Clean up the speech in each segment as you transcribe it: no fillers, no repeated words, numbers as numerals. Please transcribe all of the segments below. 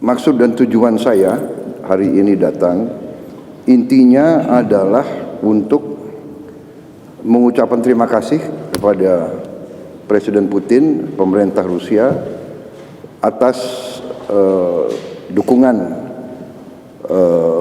Maksud dan tujuan saya hari ini datang, intinya adalah untuk mengucapkan terima kasih kepada Presiden Putin, pemerintah Rusia atas dukungan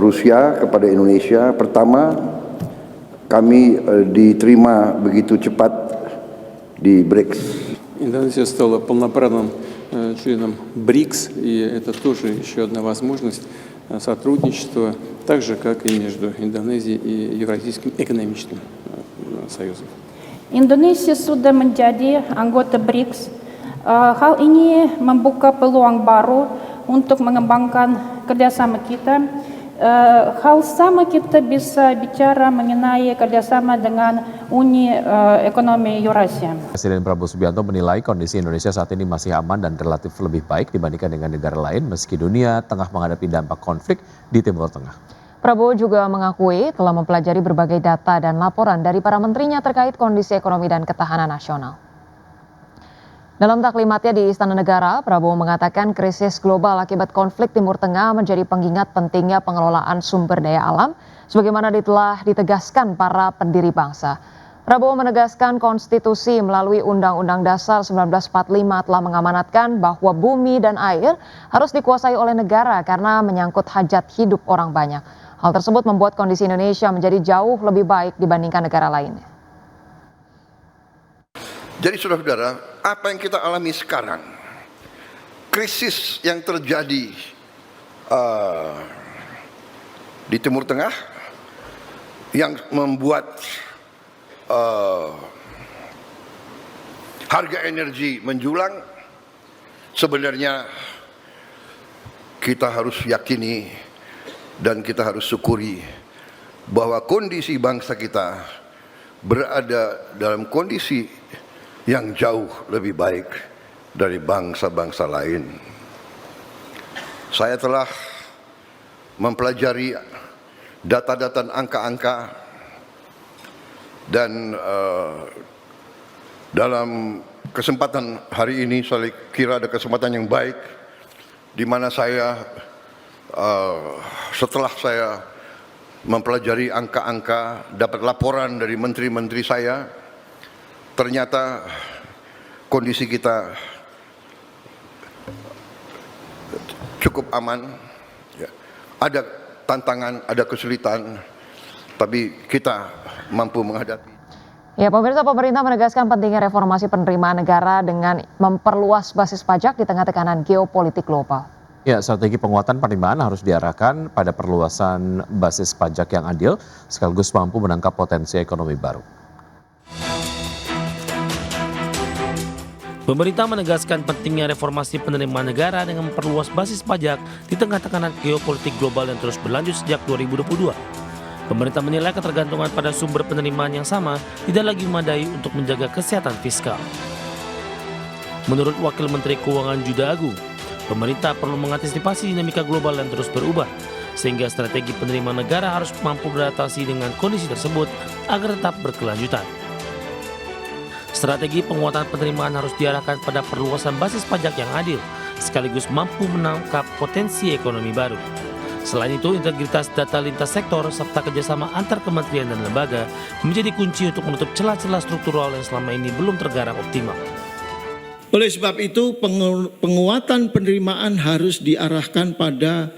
Rusia kepada Indonesia. Pertama, kami diterima begitu cepat di BRICS. Индонезия стала полноправным членом БРИКС, и это тоже еще одна возможность сотрудничества, так же, как и между Индонезией и Евразийским экономическим союзом. Indonesia sudah menjadi anggota BRICS. Hal ini membuka peluang baru untuk mengembangkan kerjasama kita. Hal sama kita bisa bicara mengenai kerjasama dengan Uni Ekonomi Eurasia. Presiden Prabowo Subianto menilai kondisi Indonesia saat ini masih aman dan relatif lebih baik dibandingkan dengan negara lain meski dunia tengah menghadapi dampak konflik di Timur Tengah. Prabowo juga mengakui telah mempelajari berbagai data dan laporan dari para menterinya terkait kondisi ekonomi dan ketahanan nasional. Dalam taklimatnya di Istana Negara, Prabowo mengatakan krisis global akibat konflik Timur Tengah menjadi pengingat pentingnya pengelolaan sumber daya alam sebagaimana telah ditegaskan para pendiri bangsa. Prabowo menegaskan konstitusi melalui Undang-Undang Dasar 1945 telah mengamanatkan bahwa bumi dan air harus dikuasai oleh negara karena menyangkut hajat hidup orang banyak. Hal tersebut membuat kondisi Indonesia menjadi jauh lebih baik dibandingkan negara lainnya. Jadi saudara-saudara, apa yang kita alami sekarang, krisis yang terjadi di Timur Tengah yang membuat harga energi menjulang, sebenarnya kita harus yakini dan kita harus syukuri bahwa kondisi bangsa kita berada dalam kondisi yang jauh lebih baik dari bangsa-bangsa lain. Saya telah mempelajari data-data angka-angka dan dalam kesempatan hari ini saya kira ada kesempatan yang baik di mana saya setelah saya mempelajari angka-angka, dapat laporan dari menteri-menteri saya, ternyata kondisi kita cukup aman. Ya. Ada tantangan, ada kesulitan, tapi kita mampu menghadapi. Ya, pemerintah menegaskan pentingnya reformasi penerimaan negara dengan memperluas basis pajak di tengah tekanan geopolitik global. Ya, strategi penguatan penerimaan harus diarahkan pada perluasan basis pajak yang adil sekaligus mampu menangkap potensi ekonomi baru. Pemerintah menegaskan pentingnya reformasi penerimaan negara dengan memperluas basis pajak di tengah tekanan geopolitik global yang terus berlanjut sejak 2022. Pemerintah menilai ketergantungan pada sumber penerimaan yang sama tidak lagi memadai untuk menjaga kesehatan fiskal. Menurut Wakil Menteri Keuangan Juda Agung, pemerintah perlu mengantisipasi dinamika global yang terus berubah, sehingga strategi penerimaan negara harus mampu beradaptasi dengan kondisi tersebut agar tetap berkelanjutan. Strategi penguatan penerimaan harus diarahkan pada perluasan basis pajak yang adil, sekaligus mampu menangkap potensi ekonomi baru. Selain itu, integritas data lintas sektor serta kerjasama antar kementerian dan lembaga menjadi kunci untuk menutup celah-celah struktural yang selama ini belum tergarap optimal. Oleh sebab itu, penguatan penerimaan harus diarahkan pada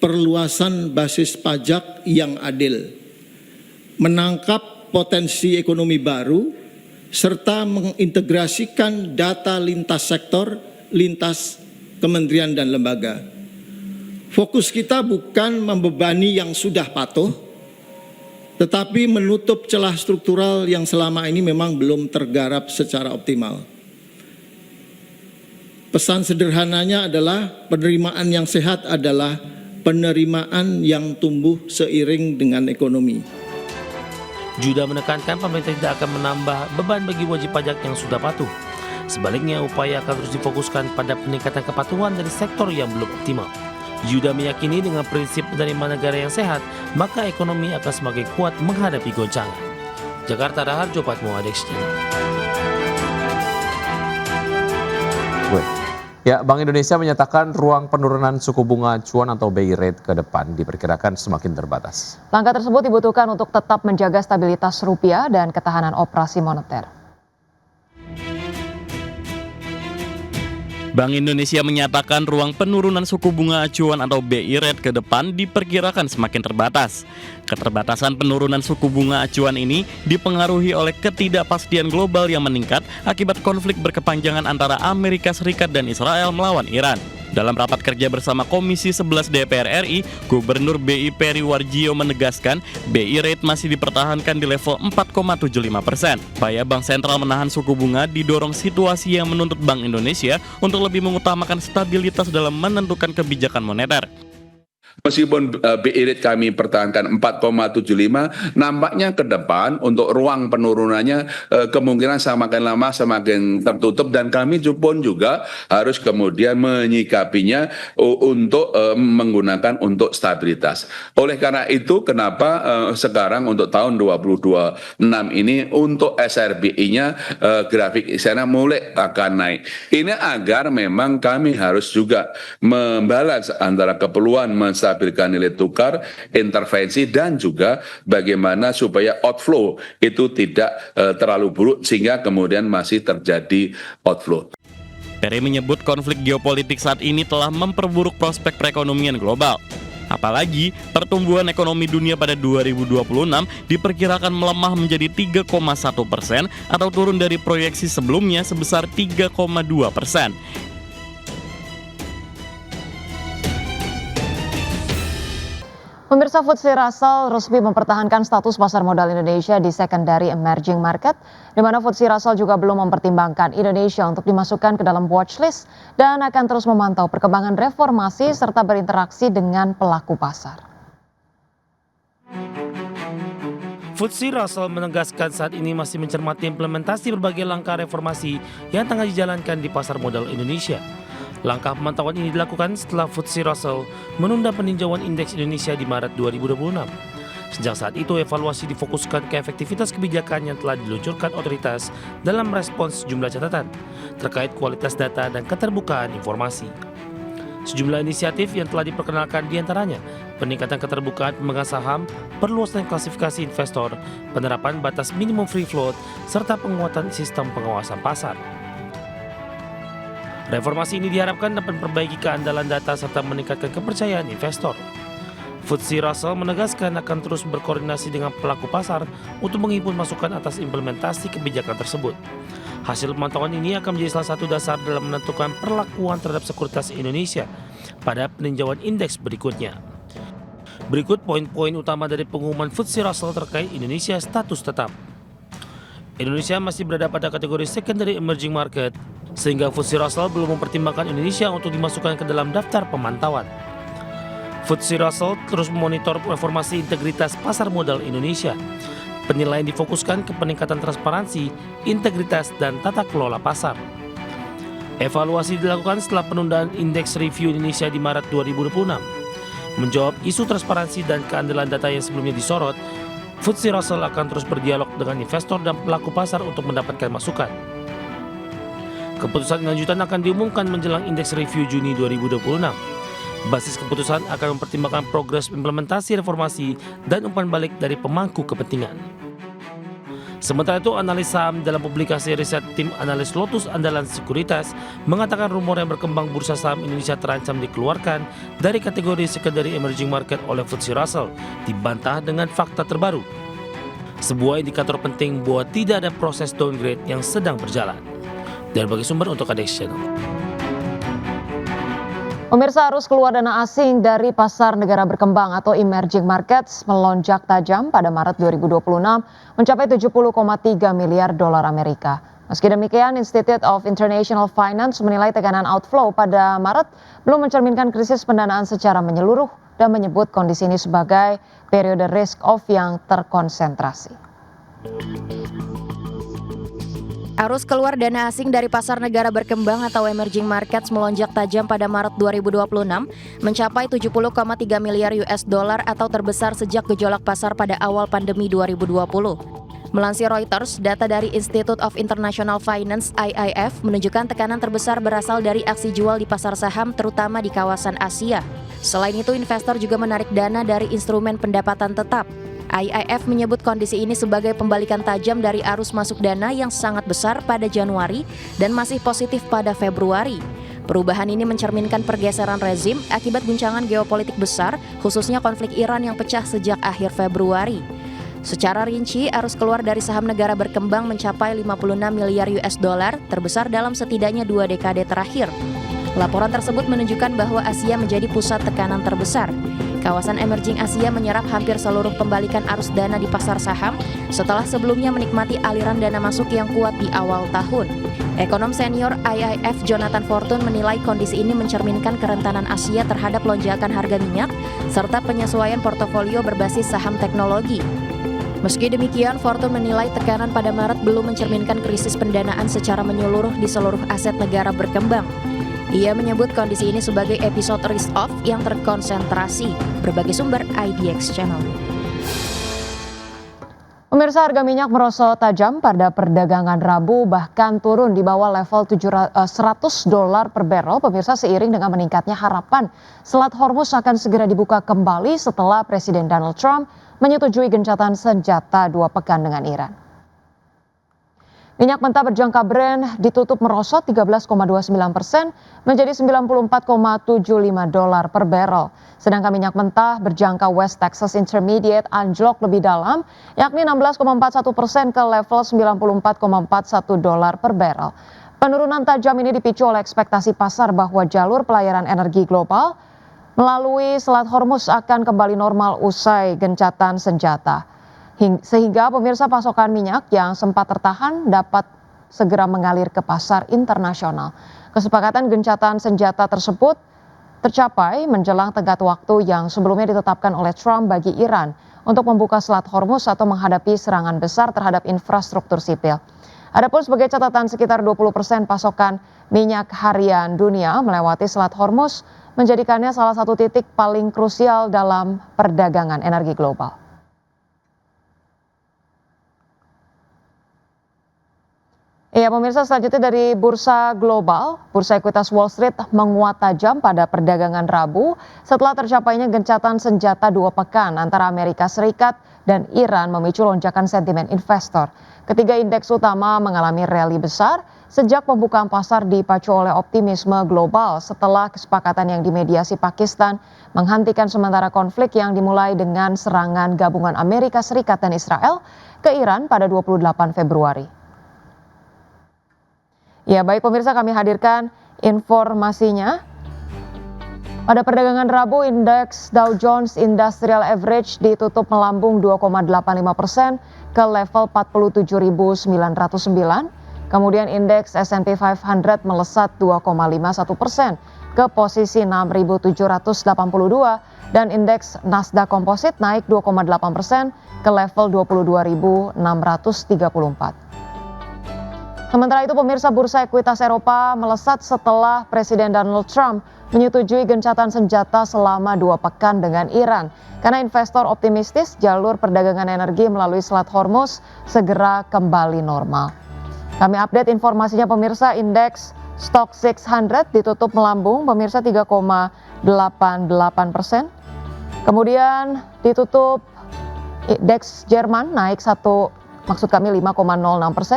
perluasan basis pajak yang adil, menangkap potensi ekonomi baru, serta mengintegrasikan data lintas sektor, lintas kementerian dan lembaga. Fokus kita bukan membebani yang sudah patuh, tetapi menutup celah struktural yang selama ini memang belum tergarap secara optimal. Pesan sederhananya adalah penerimaan yang sehat adalah penerimaan yang tumbuh seiring dengan ekonomi. Juda menekankan pemerintah tidak akan menambah beban bagi wajib pajak yang sudah patuh. Sebaliknya, upaya akan terus difokuskan pada peningkatan kepatuhan dari sektor yang belum optimal. Juda meyakini dengan prinsip penerimaan negara yang sehat, maka ekonomi akan semakin kuat menghadapi goncangan. Jakarta, Raharjo Patmo, Adex TV. Ya, Bank Indonesia menyatakan ruang penurunan suku bunga acuan atau BI rate ke depan diperkirakan semakin terbatas. Langkah tersebut dibutuhkan untuk tetap menjaga stabilitas rupiah dan ketahanan operasi moneter. Bank Indonesia menyatakan ruang penurunan suku bunga acuan atau BI rate ke depan diperkirakan semakin terbatas. Keterbatasan penurunan suku bunga acuan ini dipengaruhi oleh ketidakpastian global yang meningkat akibat konflik berkepanjangan antara Amerika Serikat dan Israel melawan Iran. Dalam rapat kerja bersama Komisi 11 DPR RI, Gubernur BI Peri Warjio menegaskan BI rate masih dipertahankan di level 4,75%. Upaya Bank Sentral menahan suku bunga didorong situasi yang menuntut Bank Indonesia untuk lebih mengutamakan stabilitas dalam menentukan kebijakan moneter. Meskipun BI rate kami pertahankan 4,75, nampaknya ke depan untuk ruang penurunannya kemungkinan semakin lama semakin tertutup, dan kami pun juga harus kemudian menyikapinya untuk menggunakan untuk stabilitas. Oleh karena itu, kenapa sekarang untuk tahun 2026 ini untuk SRBI-nya grafik sana mulai akan naik. Ini agar memang kami harus juga membalas antara keperluan menstabilkan nilai tukar, intervensi, dan juga bagaimana supaya outflow itu tidak terlalu buruk sehingga kemudian masih terjadi outflow. Peri menyebut konflik geopolitik saat ini telah memperburuk prospek perekonomian global. Apalagi pertumbuhan ekonomi dunia pada 2026 diperkirakan melemah menjadi 3,1% atau turun dari proyeksi sebelumnya sebesar 3,2%. Pemirsa, FTSE Russell resmi mempertahankan status pasar modal Indonesia di secondary emerging market, di mana FTSE Russell juga belum mempertimbangkan Indonesia untuk dimasukkan ke dalam watchlist dan akan terus memantau perkembangan reformasi serta berinteraksi dengan pelaku pasar. FTSE Russell menegaskan saat ini masih mencermati implementasi berbagai langkah reformasi yang tengah dijalankan di pasar modal Indonesia. Langkah pemantauan ini dilakukan setelah FTSE Russell menunda peninjauan indeks Indonesia di Maret 2026. Sejak saat itu, evaluasi difokuskan ke efektivitas kebijakan yang telah diluncurkan otoritas dalam respons sejumlah catatan terkait kualitas data dan keterbukaan informasi. Sejumlah inisiatif yang telah diperkenalkan diantaranya peningkatan keterbukaan pemegang saham, perluasan klasifikasi investor, penerapan batas minimum free float, serta penguatan sistem pengawasan pasar. Reformasi ini diharapkan dapat memperbaiki keandalan data serta meningkatkan kepercayaan investor. FTSE Russell menegaskan akan terus berkoordinasi dengan pelaku pasar untuk menghimpun masukan atas implementasi kebijakan tersebut. Hasil pemantauan ini akan menjadi salah satu dasar dalam menentukan perlakuan terhadap sekuritas Indonesia pada peninjauan indeks berikutnya. Berikut poin-poin utama dari pengumuman FTSE Russell terkait Indonesia status tetap. Indonesia masih berada pada kategori secondary emerging market, sehingga FTSE Russell belum mempertimbangkan Indonesia untuk dimasukkan ke dalam daftar pemantauan. FTSE Russell terus memonitor reformasi integritas pasar modal Indonesia. Penilaian difokuskan ke peningkatan transparansi, integritas, dan tata kelola pasar. Evaluasi dilakukan setelah penundaan indeks review Indonesia di Maret 2026. Menjawab isu transparansi dan keandalan data yang sebelumnya disorot, FTSE Russell akan terus berdialog dengan investor dan pelaku pasar untuk mendapatkan masukan. Keputusan lanjutan akan diumumkan menjelang indeks review Juni 2026. Basis keputusan akan mempertimbangkan progres implementasi reformasi dan umpan balik dari pemangku kepentingan. Sementara itu, analis saham dalam publikasi riset tim analis Lotus Andalan Sekuritas mengatakan rumor yang berkembang bursa saham Indonesia terancam dikeluarkan dari kategori secondary emerging market oleh FTSE Russell dibantah dengan fakta terbaru. Sebuah indikator penting bahwa tidak ada proses downgrade yang sedang berjalan. Dan bagi sumber untuk ADX Channel. Pemirsa, arus keluar dana asing dari pasar negara berkembang atau emerging markets melonjak tajam pada Maret 2026 mencapai 70,3 miliar dolar Amerika. Meski demikian, Institute of International Finance menilai tekanan outflow pada Maret belum mencerminkan krisis pendanaan secara menyeluruh dan menyebut kondisi ini sebagai periode risk off yang terkonsentrasi. Arus keluar dana asing dari pasar negara berkembang atau emerging markets melonjak tajam pada Maret 2026 mencapai 70,3 miliar US dollar atau terbesar sejak gejolak pasar pada awal pandemi 2020. Melansir Reuters, data dari Institute of International Finance (IIF) menunjukkan tekanan terbesar berasal dari aksi jual di pasar saham terutama di kawasan Asia. Selain itu, investor juga menarik dana dari instrumen pendapatan tetap. IIF menyebut kondisi ini sebagai pembalikan tajam dari arus masuk dana yang sangat besar pada Januari dan masih positif pada Februari. Perubahan ini mencerminkan pergeseran rezim akibat guncangan geopolitik besar, khususnya konflik Iran yang pecah sejak akhir Februari. Secara rinci, arus keluar dari saham negara berkembang mencapai 56 miliar US dollar, terbesar dalam setidaknya 2 dekade terakhir. Laporan tersebut menunjukkan bahwa Asia menjadi pusat tekanan terbesar. Kawasan emerging Asia menyerap hampir seluruh pembalikan arus dana di pasar saham setelah sebelumnya menikmati aliran dana masuk yang kuat di awal tahun. Ekonom senior IIF Jonathan Fortune menilai kondisi ini mencerminkan kerentanan Asia terhadap lonjakan harga minyak serta penyesuaian portofolio berbasis saham teknologi. Meski demikian, Fortune menilai tekanan pada Maret belum mencerminkan krisis pendanaan secara menyeluruh di seluruh aset negara berkembang. Ia menyebut kondisi ini sebagai episode risk-off yang terkonsentrasi. Berbagai sumber IDX Channel. Pemirsa, harga minyak merosot tajam pada perdagangan Rabu, bahkan turun di bawah level $100 per barrel. Pemirsa, seiring dengan meningkatnya harapan Selat Hormuz akan segera dibuka kembali setelah Presiden Donald Trump menyetujui gencatan senjata 2 pekan dengan Iran. Minyak mentah berjangka Brent ditutup merosot 13,29% menjadi $94,75 per barrel. Sedangkan minyak mentah berjangka West Texas Intermediate anjlok lebih dalam, yakni 16,41% ke level $94,41 per barrel. Penurunan tajam ini dipicu oleh ekspektasi pasar bahwa jalur pelayaran energi global melalui Selat Hormuz akan kembali normal usai gencatan senjata. Sehingga pemirsa, pasokan minyak yang sempat tertahan dapat segera mengalir ke pasar internasional. Kesepakatan gencatan senjata tersebut tercapai menjelang tenggat waktu yang sebelumnya ditetapkan oleh Trump bagi Iran untuk membuka Selat Hormuz atau menghadapi serangan besar terhadap infrastruktur sipil. Adapun sebagai catatan, sekitar 20% pasokan minyak harian dunia melewati Selat Hormuz, menjadikannya salah satu titik paling krusial dalam perdagangan energi global. Ya, pemirsa, selanjutnya dari bursa global, bursa ekuitas Wall Street menguat tajam pada perdagangan Rabu setelah tercapainya gencatan senjata 2 pekan antara Amerika Serikat dan Iran memicu lonjakan sentimen investor. Ketiga indeks utama mengalami rally besar sejak pembukaan pasar dipacu oleh optimisme global setelah kesepakatan yang dimediasi Pakistan menghentikan sementara konflik yang dimulai dengan serangan gabungan Amerika Serikat dan Israel ke Iran pada 28 Februari. Ya, baik pemirsa, kami hadirkan informasinya. Pada perdagangan Rabu, indeks Dow Jones Industrial Average ditutup melambung 2,85% ke level 47.909. Kemudian indeks S&P 500 melesat 2,51% ke posisi 6.782 dan indeks Nasdaq Composite naik 2,8% ke level 22.634. Sementara itu pemirsa, bursa ekuitas Eropa melesat setelah Presiden Donald Trump menyetujui gencatan senjata selama 2 pekan dengan Iran. Karena investor optimistis jalur perdagangan energi melalui Selat Hormuz segera kembali normal. Kami update informasinya pemirsa, indeks Stock 600 ditutup melambung pemirsa 3,88%. Kemudian ditutup indeks Jerman naik 5,06%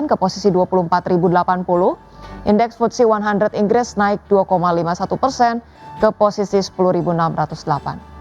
ke posisi 24.080. Indeks FTSE 100 Inggris naik 2,51% ke posisi 10.608.